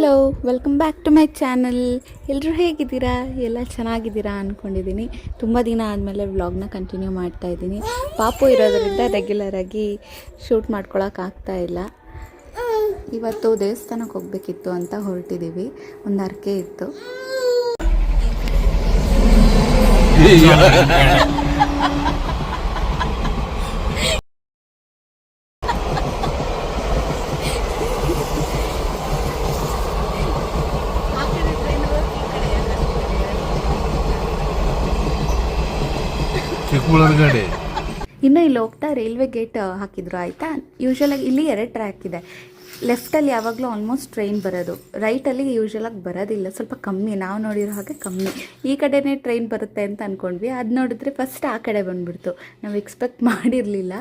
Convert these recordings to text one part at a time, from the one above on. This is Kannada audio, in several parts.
Hello, welcome back to my channel. ಎಲ್ಲರೂ ಹೇಗಿದ್ದೀರಾ? ಎಲ್ಲ ಚೆನ್ನಾಗಿದ್ದೀರಾ ಅಂದ್ಕೊಂಡಿದ್ದೀನಿ. ತುಂಬ ದಿನ ಆದಮೇಲೆ ವ್ಲಾಗ್ನ ಕಂಟಿನ್ಯೂ ಮಾಡ್ತಾಯಿದ್ದೀನಿ. ಪಾಪು ಇರೋದರಿಂದ ರೆಗ್ಯುಲರಾಗಿ ಶೂಟ್ ಮಾಡ್ಕೊಳಕ್ಕಾಗ್ತಾಯಿಲ್ಲ. ಇವತ್ತು ದೇವಸ್ಥಾನಕ್ಕೆ ಹೋಗಬೇಕಿತ್ತು ಅಂತ ಹೊರಟಿದ್ದೀವಿ. ಒಂದು ಹರಕೆ ಇತ್ತು. ಇನ್ನು ಇಲ್ಲಿ ಹೋಗ್ತಾ ರೈಲ್ವೆ ಗೇಟ್ ಹಾಕಿದ್ರು ಆಯಿತಾ. ಯೂಶ್ವಲಾಗಿ ಇಲ್ಲಿ 2 ಟ್ರ್ಯಾಕ್ ಇದೆ. ಲೆಫ್ಟಲ್ಲಿ ಯಾವಾಗಲೂ ಆಲ್ಮೋಸ್ಟ್ ಟ್ರೈನ್ ಬರೋದು, ರೈಟಲ್ಲಿ ಯೂಶ್ವಲಾಗಿ ಬರೋದಿಲ್ಲ, ಸ್ವಲ್ಪ ಕಮ್ಮಿ. ನಾವು ನೋಡಿರೋ ಹಾಗೆ ಕಮ್ಮಿ. ಈ ಕಡೆನೇ ಟ್ರೈನ್ ಬರುತ್ತೆ ಅಂತ ಅಂದ್ಕೊಂಡ್ವಿ. ಅದು ನೋಡಿದ್ರೆ ಫಸ್ಟ್ ಆ ಕಡೆ ಬಂದುಬಿಡ್ತು. ನಾವು ಎಕ್ಸ್ಪೆಕ್ಟ್ ಮಾಡಿರಲಿಲ್ಲ.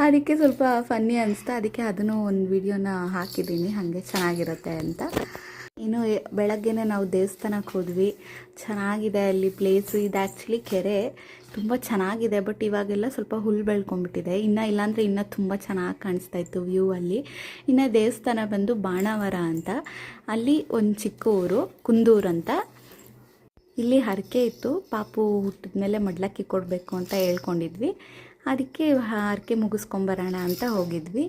ಅದಕ್ಕೆ ಸ್ವಲ್ಪ ಫನ್ನಿ ಅನಿಸ್ತಾ, ಅದಕ್ಕೆ ಅದನ್ನು ಒಂದು ವಿಡಿಯೋನ ಹಾಕಿದ್ದೀನಿ, ಹಾಗೆ ಚೆನ್ನಾಗಿರುತ್ತೆ ಅಂತ. ಇನ್ನು ಬೆಳಗ್ಗೆನೇ ನಾವು ದೇವಸ್ಥಾನಕ್ಕೆ ಹೋದ್ವಿ. ಚೆನ್ನಾಗಿದೆ ಅಲ್ಲಿ ಪ್ಲೇಸು. ಇದು ಆ್ಯಕ್ಚುಲಿ ಕೆರೆ ತುಂಬ ಚೆನ್ನಾಗಿದೆ, ಬಟ್ ಇವಾಗೆಲ್ಲ ಸ್ವಲ್ಪ ಹುಲ್ಲು ಬೆಳ್ಕೊಂಡ್ಬಿಟ್ಟಿದೆ. ಇಲ್ಲಾಂದರೆ ಇನ್ನೂ ತುಂಬ ಚೆನ್ನಾಗಿ ಕಾಣಿಸ್ತಾ ಇತ್ತು ವ್ಯೂ ಅಲ್ಲಿ. ಇನ್ನು ದೇವಸ್ಥಾನ ಬಂದು ಬಾಣಾವರ ಅಂತ, ಅಲ್ಲಿ ಒಂದು ಚಿಕ್ಕ ಊರು ಕುಂದೂರು ಅಂತ. ಇಲ್ಲಿ ಹರಕೆ ಇತ್ತು, ಪಾಪು ಹುಟ್ಟಿದ ಮೇಲೆ ಮಡ್ಲಕ್ಕಿ ಕೊಡಬೇಕು ಅಂತ ಹೇಳ್ಕೊಂಡಿದ್ವಿ. ಅದಕ್ಕೆ ಹರಕೆ ಮುಗಿಸ್ಕೊಂಬರೋಣ ಅಂತ ಹೋಗಿದ್ವಿ.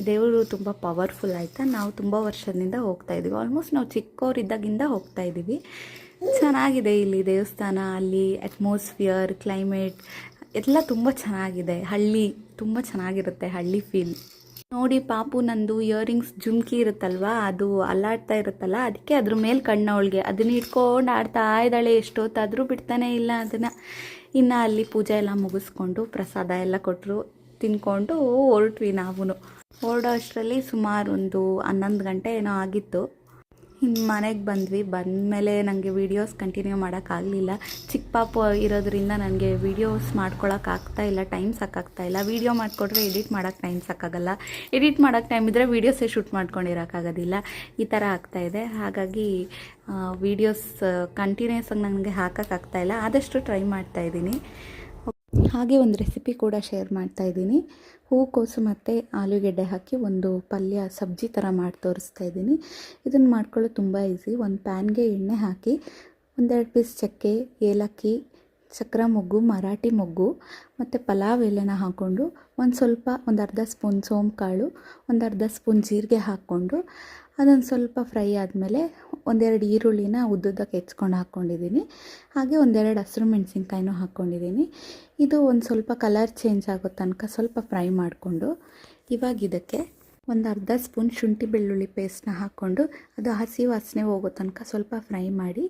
ದೇವರು ತುಂಬ ಪವರ್ಫುಲ್ ಆಯಿತಾ. ನಾವು ತುಂಬ ವರ್ಷದಿಂದ ಹೋಗ್ತಾಯಿದ್ವಿ. ಆಲ್ಮೋಸ್ಟ್ ನಾವು ಚಿಕ್ಕವರಿದ್ದಾಗಿಂದ ಹೋಗ್ತಾಯಿದ್ದೀವಿ. ಚೆನ್ನಾಗಿದೆ ಇಲ್ಲಿ ದೇವಸ್ಥಾನ, ಅಲ್ಲಿ ಅಟ್ಮಾಸ್ಫಿಯರ್, ಕ್ಲೈಮೇಟ್ ಎಲ್ಲ ತುಂಬ ಚೆನ್ನಾಗಿದೆ. ಹಳ್ಳಿ ತುಂಬ ಚೆನ್ನಾಗಿರುತ್ತೆ, ಹಳ್ಳಿ ಫೀಲ್. ನೋಡಿ, ಪಾಪು ನಂದು ಇಯರಿಂಗ್ಸ್ ಜುಮ್ಕಿ ಇರುತ್ತಲ್ವ, ಅದು ಅಲ್ಲಾಡ್ತಾ ಇರುತ್ತಲ್ಲ, ಅದಕ್ಕೆ ಅದ್ರ ಮೇಲೆ ಕಣ್ಣವಳಿಗೆ ಅದನ್ನ ಇಟ್ಕೊಂಡು ಆಡ್ತಾ ಇದ್ದಾಳೆ. ಎಷ್ಟೊತ್ತಾದರೂ ಬಿಡ್ತಾನೆ ಇಲ್ಲ ಅದನ್ನು. ಇನ್ನು ಅಲ್ಲಿ ಪೂಜೆ ಎಲ್ಲ ಮುಗಿಸ್ಕೊಂಡು ಪ್ರಸಾದ ಎಲ್ಲ ಕೊಟ್ಟರು, ತಿನ್ಕೊಂಡು ಹೊರಟ್ವಿ. ನಾವು ಹೊರಡೋ ಅಷ್ಟರಲ್ಲಿ ಸುಮಾರು ಒಂದು 11 ಗಂಟೆ ಏನೋ ಆಗಿತ್ತು. ಇನ್ನು ಮನೆಗೆ ಬಂದ್ವಿ. ಬಂದಮೇಲೆ ನನಗೆ ವೀಡಿಯೋಸ್ ಕಂಟಿನ್ಯೂ ಮಾಡೋಕ್ಕಾಗಲಿಲ್ಲ. ಚಿಕ್ಕ ಪಾಪು ಇರೋದ್ರಿಂದ ನನಗೆ ವೀಡಿಯೋಸ್ ಮಾಡ್ಕೊಳಕ್ಕಾಗ್ತಾಯಿಲ್ಲ, ಟೈಮ್ ಸಾಕಾಗ್ತಾಯಿಲ್ಲ. ವೀಡಿಯೋ ಮಾಡಿಕೊಟ್ರೆ ಎಡಿಟ್ ಮಾಡೋಕ್ಕೆ ಟೈಮ್ ಸಾಕಾಗಲ್ಲ, ಎಡಿಟ್ ಮಾಡೋಕ್ಕೆ ಟೈಮ್ ಇದ್ದರೆ ವೀಡಿಯೋಸೇ ಶೂಟ್ ಮಾಡ್ಕೊಂಡಿರೋಕ್ಕಾಗೋದಿಲ್ಲ. ಈ ಥರ ಆಗ್ತಾಯಿದೆ. ಹಾಗಾಗಿ ವೀಡಿಯೋಸ್ ಕಂಟಿನ್ಯೂಸ್ ಆಗಿ ನನಗೆ ಹಾಕೋಕ್ಕಾಗ್ತಾಯಿಲ್ಲ. ಆದಷ್ಟು ಟ್ರೈ ಮಾಡ್ತಾಯಿದ್ದೀನಿ. ಹಾಗೆ ಒಂದು ರೆಸಿಪಿ ಕೂಡ ಶೇರ್ ಮಾಡ್ತಾಯಿದ್ದೀನಿ. ಹೂಕೋಸು ಮತ್ತು ಆಲೂಗೆಡ್ಡೆ ಹಾಕಿ ಒಂದು ಪಲ್ಯ ಸಬ್ಜಿ ಥರ ಮಾಡಿ ತೋರಿಸ್ತಾ ಇದ್ದೀನಿ. ಇದನ್ನು ಮಾಡ್ಕೊಳ್ಳೋದು ತುಂಬ ಈಸಿ. ಒಂದು ಪ್ಯಾನ್ಗೆ ಎಣ್ಣೆ ಹಾಕಿ 1-2 ಪೀಸ್ ಚಕ್ಕೆ, ಏಲಕ್ಕಿ, ಚಕ್ರ ಮೊಗ್ಗು, ಮರಾಠಿ ಮೊಗ್ಗು ಮತ್ತು ಪಲಾವ್ ಎಲೆನ ಹಾಕ್ಕೊಂಡು ಒಂದು ಅರ್ಧ ಸ್ಪೂನ್ ಸೋಂಪು, ಒಂದು ಅರ್ಧ ಸ್ಪೂನ್ ಜೀರಿಗೆ ಹಾಕ್ಕೊಂಡು ಅದೊಂದು ಸ್ವಲ್ಪ ಫ್ರೈ ಆದಮೇಲೆ 1-2 ಈರುಳ್ಳಿನ ಉದ್ದುದ್ದಕ್ಕೆ ಹೆಚ್ಕೊಂಡು ಹಾಕ್ಕೊಂಡಿದ್ದೀನಿ. ಹಾಗೆ 1-2 ಹಸಿರು ಮೆಣಸಿನ್ಕಾಯಿನೂ ಹಾಕ್ಕೊಂಡಿದ್ದೀನಿ. ಇದು ಒಂದು ಸ್ವಲ್ಪ ಕಲರ್ ಚೇಂಜ್ ಆಗೋ ತನಕ ಸ್ವಲ್ಪ ಫ್ರೈ ಮಾಡಿಕೊಂಡು, ಇವಾಗ ಇದಕ್ಕೆ ಒಂದು ಅರ್ಧ ಸ್ಪೂನ್ ಶುಂಠಿ ಬೆಳ್ಳುಳ್ಳಿ ಪೇಸ್ಟ್ನ ಹಾಕ್ಕೊಂಡು ಅದು ಹಸಿ ವಾಸನೆ ಹೋಗೋ ತನಕ ಸ್ವಲ್ಪ ಫ್ರೈ ಮಾಡಿ,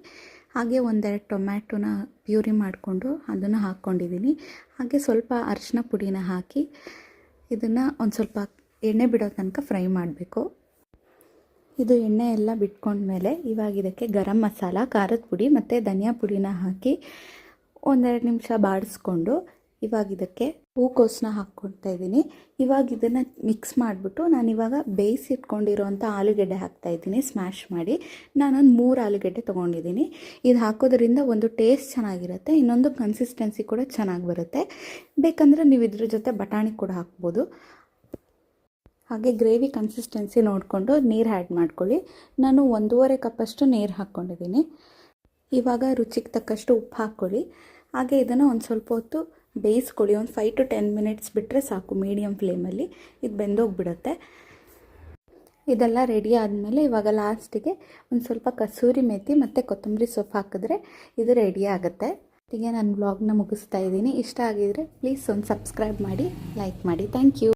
ಹಾಗೆ 1-2 ಟೊಮ್ಯಾಟೊನ ಪ್ಯೂರಿ ಮಾಡಿಕೊಂಡು ಅದನ್ನು ಹಾಕ್ಕೊಂಡಿದ್ದೀನಿ. ಹಾಗೆ ಸ್ವಲ್ಪ ಅರಿಶಿನ ಪುಡಿನ ಹಾಕಿ ಇದನ್ನು ಒಂದು ಸ್ವಲ್ಪ ಎಣ್ಣೆ ಬಿಡೋ ತನಕ ಫ್ರೈ ಮಾಡಬೇಕು. ಇದು ಎಣ್ಣೆ ಎಲ್ಲ ಬಿಟ್ಕೊಂಡ್ಮೇಲೆ ಇವಾಗ ಇದಕ್ಕೆ ಗರಂ ಮಸಾಲ, ಖಾರದ ಪುಡಿ ಮತ್ತು ಧನಿಯಾ ಪುಡಿನ ಹಾಕಿ 1-2 ನಿಮಿಷ ಬಾಡಿಸ್ಕೊಂಡು ಇವಾಗ ಇದಕ್ಕೆ ಹೂಕೋಸನ್ನ ಹಾಕ್ಕೊಳ್ತಾ ಇದ್ದೀನಿ. ಇವಾಗ ಇದನ್ನು ಮಿಕ್ಸ್ ಮಾಡಿಬಿಟ್ಟು ನಾನಿವಾಗ ಬೇಯಿಸಿಟ್ಕೊಂಡಿರೋಂಥ ಆಲೂಗೆಡ್ಡೆ ಹಾಕ್ತಾಯಿದ್ದೀನಿ, ಸ್ಮ್ಯಾಶ್ ಮಾಡಿ. ನಾನೊಂದು 3 ಆಲೂಗೆಡ್ಡೆ ತೊಗೊಂಡಿದ್ದೀನಿ. ಇದು ಹಾಕೋದ್ರಿಂದ ಒಂದು ಟೇಸ್ಟ್ ಚೆನ್ನಾಗಿರುತ್ತೆ, ಇನ್ನೊಂದು ಕನ್ಸಿಸ್ಟೆನ್ಸಿ ಕೂಡ ಚೆನ್ನಾಗಿ ಬರುತ್ತೆ. ಬೇಕಂದರೆ ನೀವು ಇದ್ರ ಜೊತೆ ಬಟಾಣಿ ಕೂಡ ಹಾಕ್ಬೋದು. ಹಾಗೆ ಗ್ರೇವಿ ಕನ್ಸಿಸ್ಟೆನ್ಸಿ ನೋಡಿಕೊಂಡು ನೀರು ಆ್ಯಡ್ ಮಾಡ್ಕೊಳ್ಳಿ. ನಾನು 1.5 ಕಪ್ಪಷ್ಟು ನೀರು ಹಾಕ್ಕೊಂಡಿದ್ದೀನಿ. ಇವಾಗ ರುಚಿಗೆ ತಕ್ಕಷ್ಟು ಉಪ್ಪು ಹಾಕ್ಕೊಳ್ಳಿ. ಹಾಗೆ ಇದನ್ನು ಒಂದು ಸ್ವಲ್ಪ ಹೊತ್ತು ಬೇಯಿಸ್ಕೊಳ್ಳಿ. ಒಂದು 5 to 10 ಮಿನಿಟ್ಸ್ ಬಿಟ್ಟರೆ ಸಾಕು, ಮೀಡಿಯಮ್ ಫ್ಲೇಮಲ್ಲಿ. ಇದು ಬೆಂದೋಗ್ಬಿಡುತ್ತೆ. ಇದೆಲ್ಲ ರೆಡಿ ಆದಮೇಲೆ ಇವಾಗ ಲಾಸ್ಟಿಗೆ ಒಂದು ಸ್ವಲ್ಪ ಕಸೂರಿ ಮೇಥಿ ಮತ್ತು ಕೊತ್ತಂಬರಿ ಸೊಪ್ಪು ಹಾಕಿದ್ರೆ ಇದು ರೆಡಿ ಆಗುತ್ತೆ. ಹೀಗೆ ನಾನು ವ್ಲಾಗ್ನ ಮುಗಿಸ್ತಾ ಇದ್ದೀನಿ. ಇಷ್ಟ ಆಗಿದರೆ ಪ್ಲೀಸ್ ಒಂದು ಸಬ್ಸ್ಕ್ರೈಬ್ ಮಾಡಿ, ಲೈಕ್ ಮಾಡಿ. Thank you.